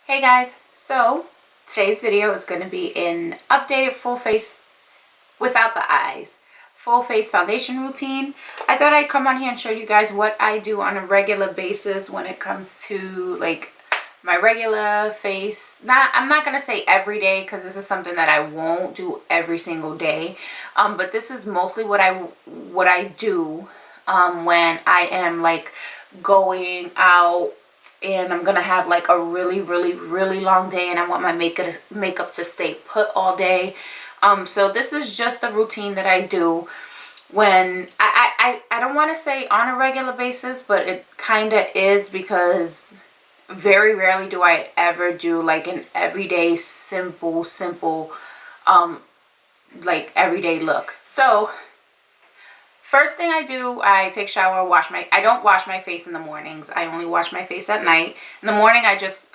Hey guys, so today's video is going to be an updated full face without the eyes, full face foundation routine. I thought I'd come on here and show you guys what I do on a regular basis when it comes to like my regular face. I'm not going to say every day because this is something that I won't do every single day. But this is mostly what I do when I am like going out and I'm gonna have like a really long day and I want my makeup to stay put all day. So this is just the routine that I do when I don't want to say on a regular basis, but it kind of is, because very rarely do I ever do like an everyday simple like everyday look. So first thing I do, I take shower, I don't wash my face in the mornings. I only wash my face at night. In the morning, I just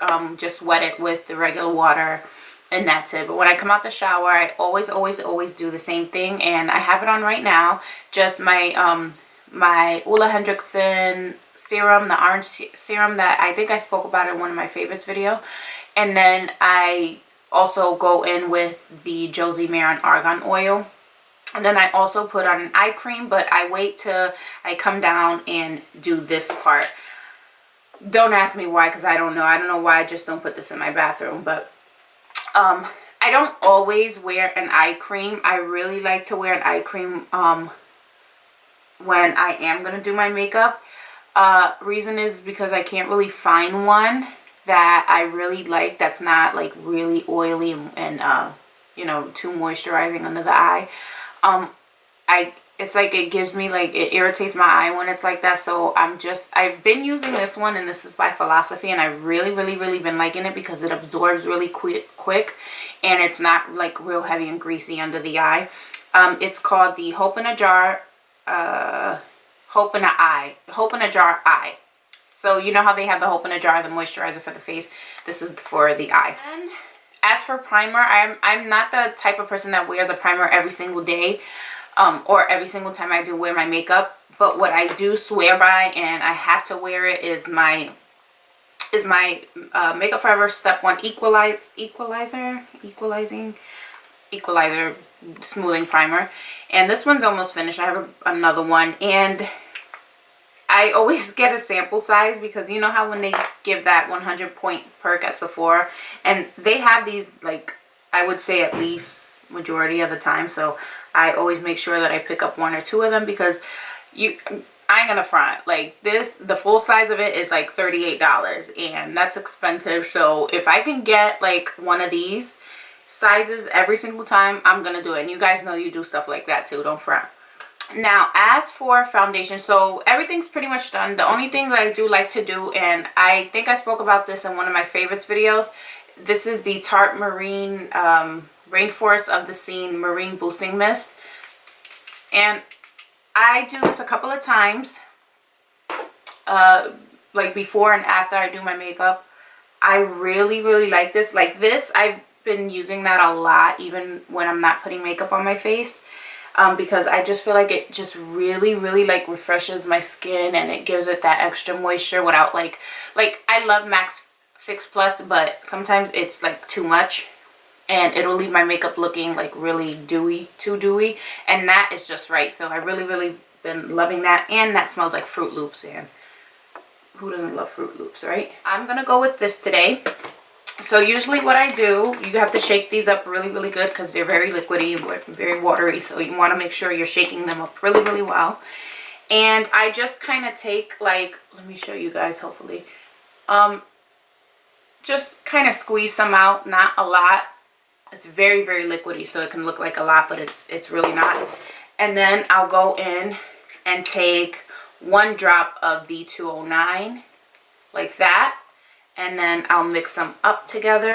wet it with the regular water, and that's it. But when I come out the shower, I always do the same thing, and I have it on right now. Just my my Ole Henriksen serum, the orange serum that I think I spoke about in one of my favorites video. And then I also go in with the Josie Maran Argan Oil. And then I also put on an eye cream, but I wait till I come down and do this part. Don't ask me why, because I don't know. I don't know why I just don't put this in my bathroom. But I don't always wear an eye cream. I really like to wear an eye cream when I am going to do my makeup. Reason is because I can't really find one that I really like that's not like really oily and you know, too moisturizing under the eye. It's like it gives me like, it irritates my eye when it's like that. So I've been using this one, and this is by Philosophy, and I really been liking it because it absorbs really quick and it's not like real heavy and greasy under the eye. It's called the Hope in a Jar Eye. So you know how they have the Hope in a Jar, the moisturizer for the face. This is for the eye. And as for primer, I'm not the type of person that wears a primer every single day. Or every single time I do wear my makeup. But what I do swear by, and I have to wear it, is my Makeup Forever Step 1 Equalizer Smoothing Primer. And this one's almost finished. I have another one, and I always get a sample size, because you know how when they give that 100 point perk at Sephora, and they have these, like, I would say at least majority of the time. So I always make sure that I pick up one or two of them, because I ain't gonna front, like this, the full size of it is like $38, and that's expensive. So if I can get like one of these sizes every single time, I'm gonna do it. And you guys know you do stuff like that too, don't front. Now, as for foundation, so everything's pretty much done. The only thing that I do like to do, and I think I spoke about this in one of my favorites videos, this is the Tarte Marine Rainforest of the Scene Marine Boosting Mist. And I do this a couple of times, like before and after I do my makeup. I really like this. Like this, I've been using that a lot, even when I'm not putting makeup on my face. Because I just feel like it just really like refreshes my skin, and it gives it that extra moisture without like I love Max Fix Plus, but sometimes it's like too much, and it'll leave my makeup looking like really dewy, too dewy, and that is just right. So I really been loving that, and that smells like Fruit Loops, and who doesn't love Fruit Loops, right? I'm gonna go with this today. So usually what I do, you have to shake these up really good, because they're very liquidy, very watery, so you want to make sure you're shaking them up really well. And I just kind of take, like, let me show you guys, hopefully, just kind of squeeze some out, not a lot. It's very liquidy, so it can look like a lot, but it's really not. And then I'll go in and take 1 drop of the 209, like that. And then I'll mix them up together,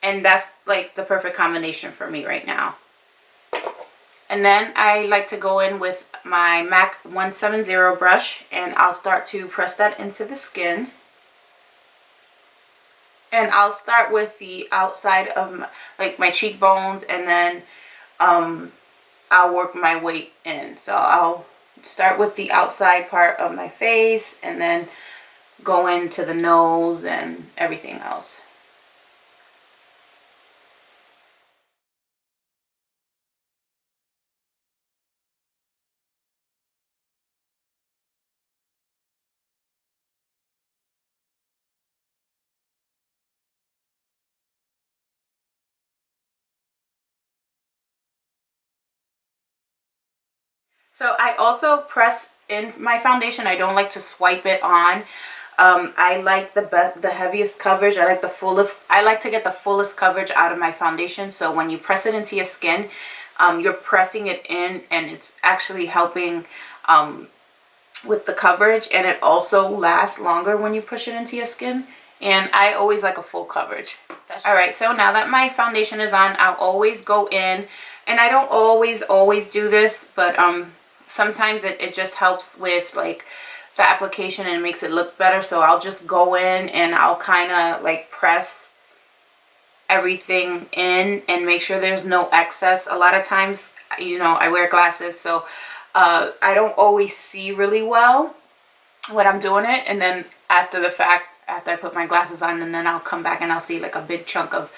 and that's like the perfect combination for me right now. And then I like to go in with my MAC 170 brush, and I'll start to press that into the skin. And I'll start with the outside of my cheekbones, and then I'll work my way in. So I'll start with the outside part of my face, and then go into the nose and everything else. So I also press in my foundation. I don't like to swipe it on. I like the heaviest coverage. I like to get the fullest coverage out of my foundation. So when you press it into your skin, you're pressing it in, and it's actually helping with the coverage, and it also lasts longer when you push it into your skin. And I always like a full coverage. All right, so now that my foundation is on, I'll always go in, and I don't always do this, but sometimes it just helps with like the application and it makes it look better. So I'll just go in and I'll kind of like press everything in and make sure there's no excess. A lot of times, you know, I wear glasses, so I don't always see really well when I'm doing it, and then after the fact, after I put my glasses on, and then I'll come back and I'll see like a big chunk of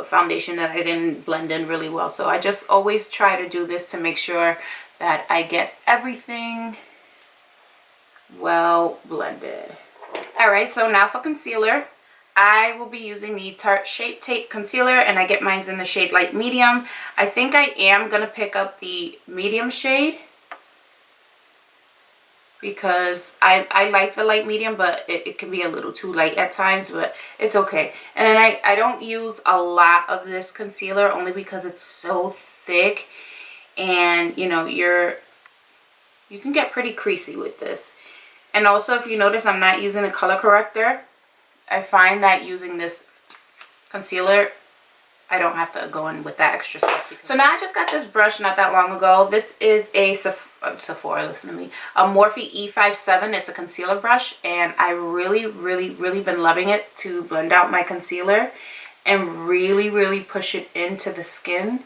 foundation that I didn't blend in really well. So I just always try to do this to make sure that I get everything well blended. Alright, so now for concealer, I will be using the Tarte Shape Tape Concealer, and I get mine in the shade Light Medium. I think I am going to pick up the medium shade because I like the light medium, but it can be a little too light at times, but it's okay. And then I don't use a lot of this concealer only because it's so thick, and you know, you can get pretty creasy with this. And also, if you notice, I'm not using a color corrector. I find that using this concealer, I don't have to go in with that extra stuff. So now I just got this brush not that long ago. This is a Sephora, listen to me, a Morphe E57. It's a concealer brush, and I really been loving it to blend out my concealer and really push it into the skin.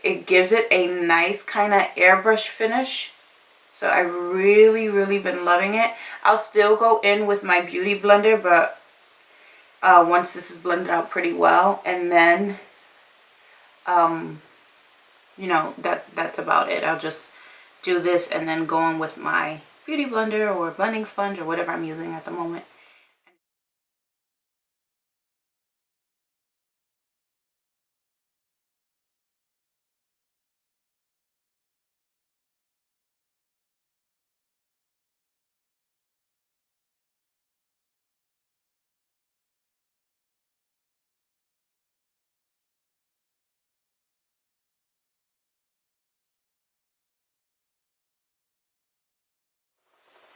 It gives it a nice kind of airbrush finish. So I really been loving it. I'll still go in with my beauty blender, but once this is blended out pretty well, and then you know, that's about it. I'll just do this and then go in with my beauty blender or blending sponge or whatever I'm using at the moment.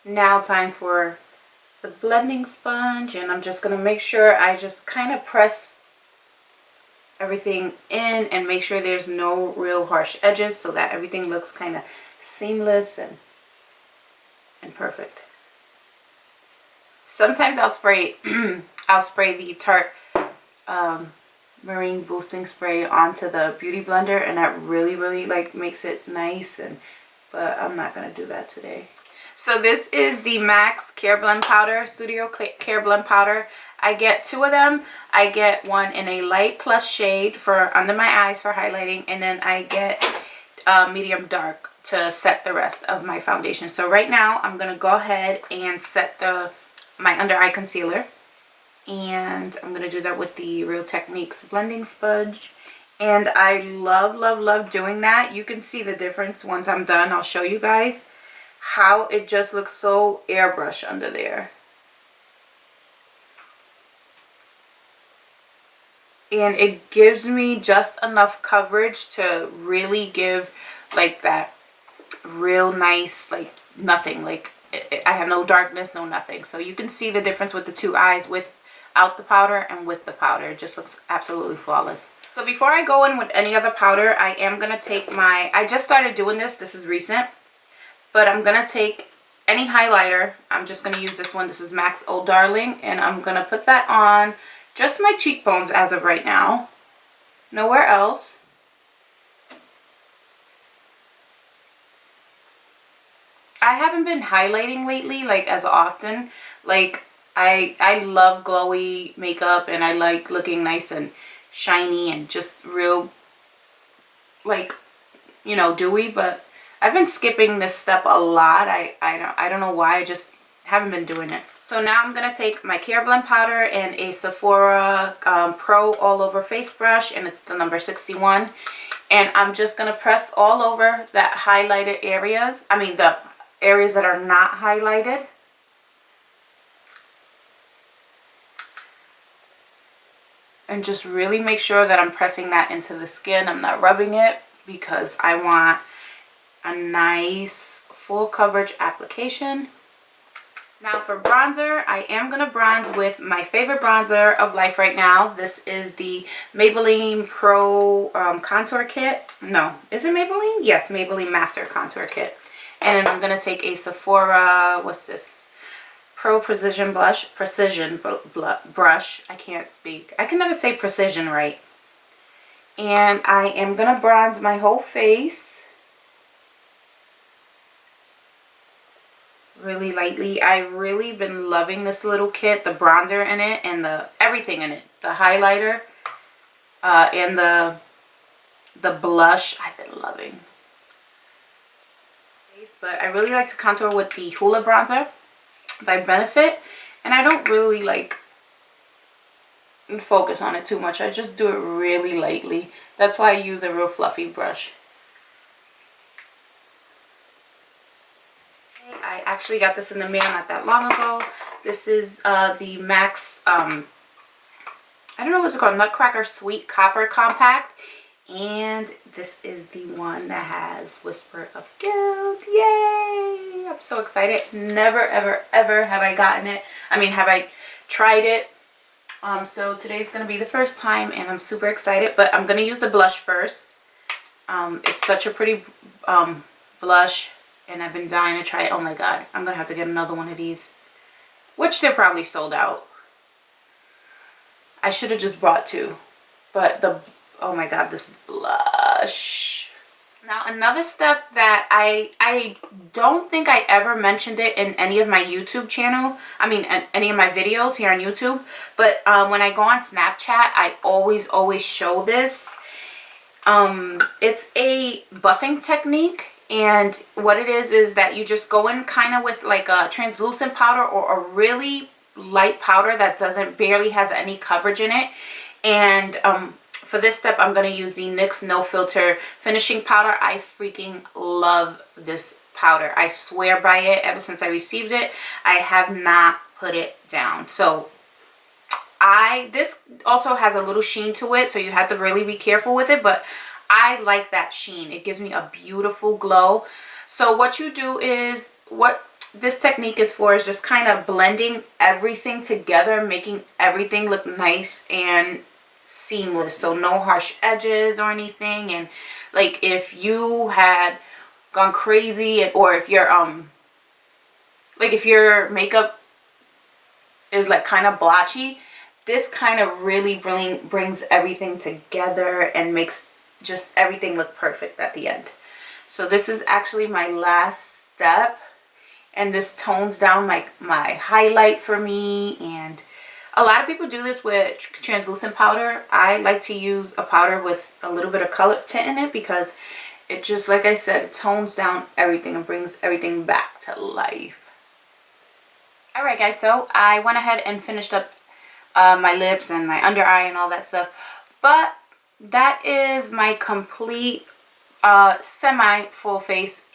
Now time for the blending sponge, and I'm just going to make sure I just kind of press everything in and make sure there's no real harsh edges so that everything looks kind of seamless and perfect. Sometimes I'll spray I'll spray the Tarte Marine Boosting Spray onto the beauty blender, and that really like makes it nice, but I'm not going to do that today. So this is the MAC Care Blend Powder, Studio Care Blend Powder. I get 2 of them. I get one in a light plus shade for under my eyes for highlighting, and then I get medium dark to set the rest of my foundation. So right now I'm going to go ahead and set my under eye concealer, and I'm going to do that with the Real Techniques blending sponge. And I love doing that. You can see the difference once I'm done. I'll show you guys how it just looks so airbrush under there. And it gives me just enough coverage to really give like that real nice, like nothing, like I have no darkness, no nothing. So you can see the difference with the 2 eyes without the powder and with the powder. It just looks absolutely flawless. So before I go in with any other powder, I am going to take I just started doing this is recent, but I'm going to take any highlighter. I'm just going to use this one. This is MAC's Old Darling, and I'm going to put that on just my cheekbones as of right now. Nowhere else. I haven't been highlighting lately, like as often. Like I love glowy makeup, and I like looking nice and shiny and just real, like, you know, dewy. But I've been skipping this step a lot. I don't know why. I just haven't been doing it. So now I'm gonna take my Care Blend powder and a Sephora Pro all over face brush, and it's the number 61. And I'm just gonna press all over that highlighted areas. I mean, the areas that are not highlighted. And just really make sure that I'm pressing that into the skin. I'm not rubbing it, because I want a nice full coverage application. Now for bronzer, I am going to bronze with my favorite bronzer of life right now. This is the Maybelline Pro Contour Kit. No, is it Maybelline? Yes, Maybelline Master Contour Kit. And then I'm going to take a Sephora, what's this? Pro Precision Brush. I can't speak. I can never say precision right. And I am going to bronze my whole face. Really lightly. I've really been loving this little kit, the bronzer in it and the everything in it, the highlighter and the blush. I've been loving. But I really like to contour with the Hoola bronzer by Benefit, and I don't really like focus on it too much. I just do it really lightly. That's why I use a real fluffy brush. I actually got this in the mail not that long ago. This is the MAC's, I don't know what's it called, Nutcracker Sweet Copper Compact. And this is the one that has Whisper of Guilt. Yay! I'm so excited. Never, ever, ever have I gotten it. I mean, have I tried it. So today's going to be the first time, and I'm super excited. But I'm going to use the blush first. It's such a pretty blush. And I've been dying to try it. Oh my god. I'm going to have to get another one of these. Which they're probably sold out. I should have just bought two. But oh my god, this blush. Now another step that I don't think I ever mentioned it in any of my YouTube channel. I mean, any of my videos here on YouTube. But when I go on Snapchat, I always show this. It's a buffing technique. And what it is that you just go in kind of with like a translucent powder or a really light powder that barely has any coverage in it. And for this step, I'm going to use the NYX No Filter Finishing Powder. I freaking love this powder. I swear by it. Ever since I received it, I have not put it down. So this also has a little sheen to it, so you have to really be careful with it, but I like that sheen. It gives me a beautiful glow. So what you do is, what this technique is for is just kind of blending everything together, making everything look nice and seamless. So no harsh edges or anything. And like if you had gone crazy, or if you're like if your makeup is like kind of blotchy, this kind of really brings everything together and makes just everything look perfect at the end. So this is actually my last step, and this tones down my highlight for me. And a lot of people do this with translucent powder. I like to use a powder with a little bit of color tint in it, because it just, like I said, it tones down everything and brings everything back to life. Alright guys, so I went ahead and finished up my lips and my under eye and all that stuff. But that is my complete semi full face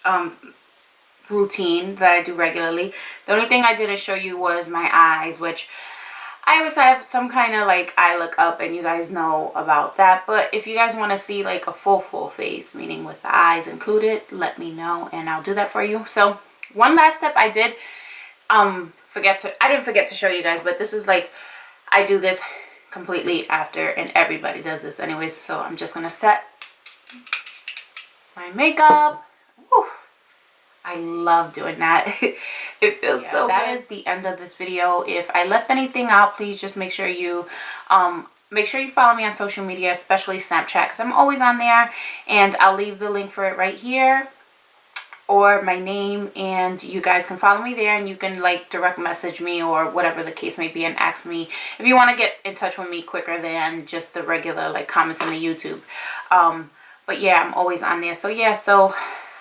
routine that I do regularly. The only thing I didn't show you was my eyes, which I always have some kind of like eye look up, and you guys know about that. But if you guys want to see like a full face, meaning with the eyes included, let me know and I'll do that for you. So one last step I did I didn't forget to show you guys, but this is like, I do this completely after, and everybody does this anyways. So I'm just gonna set my makeup. Woo. I love doing that. It feels so good. That is the end of this video. If I left anything out, please just make sure you follow me on social media, especially Snapchat, because I'm always on there, and I'll leave the link for it right here. or my name, and you guys can follow me there, and you can like direct message me or whatever the case may be and ask me if you want to get in touch with me quicker than just the regular like comments on the YouTube. But yeah, I'm always on there. So yeah, so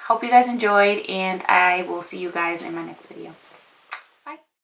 hope you guys enjoyed, and I will see you guys in my next video.